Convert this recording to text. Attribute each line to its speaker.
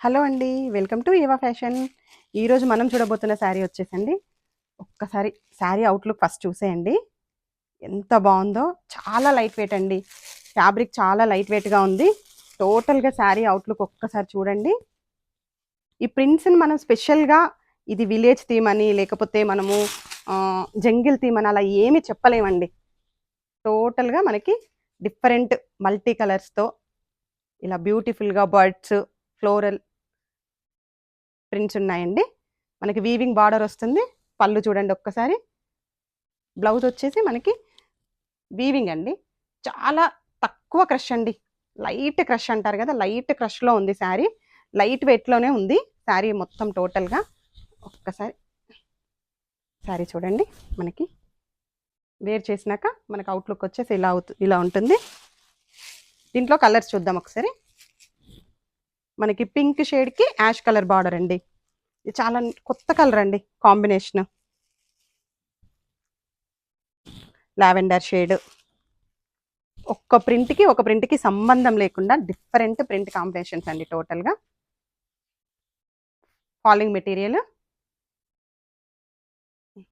Speaker 1: Hello అండి. Welcome to Eva fashion. ఈరోజు మనం చూడబోతున్న శారీ వచ్చేసండి. ఒక్కసారి శారీ అవుట్‌లుక్ ఫస్ట్ చూసేయండి. ఎంత బావుందో! చాలా లైట్ వెయిట్ అండి. ఫ్యాబ్రిక్ చాలా లైట్ వెయిట్‌గా ఉంది. టోటల్‌గా శారీ అవుట్‌లుక్ ఒక్కసారి చూడండి. ఈ ప్రింట్స్‌ని మనం స్పెషల్‌గా ఇది విలేజ్ థీమ్ అని లేకపోతే మనము జంగిల్ థీమ్ అని అలా ఏమి చెప్పలేమండి. టోటల్‌గా మనకి డిఫరెంట్ మల్టీ కలర్స్‌తో ఇలా బ్యూటిఫుల్‌గా బర్డ్స్, ఫ్లోరల్ ప్రింట్స్ ఉన్నాయండి. మనకి వీవింగ్ బార్డర్ వస్తుంది. పళ్ళు చూడండి ఒక్కసారి. బ్లౌజ్ వచ్చేసి మనకి వీవింగ్ అండి. చాలా తక్కువ క్రష్ అండి. లైట్ క్రష్ అంటారు కదా! లైట్ క్రష్‌లో ఉంది శారీ. లైట్ వెయిట్‌లోనే ఉంది శారీ మొత్తం టోటల్‌గా. ఒక్కసారి శారీ చూడండి. మనకి వేర్ చేసినాక మనకి అవుట్‌లుక్ వచ్చేసి ఇలా ఉంటుంది. దీంట్లో కలర్స్ చూద్దాం ఒకసారి. మనకి పింక్ షేడ్‌కి యాష్ కలర్ బార్డర్ అండి. ఇది చాలా కొత్త కలర్ అండి కాంబినేషన్. Lavender shade. ఒక ప్రింట్‌కి సంబంధం లేకుండా డిఫరెంట్ ప్రింట్ కాంబినేషన్స్ అండి టోటల్‌గా. Falling material.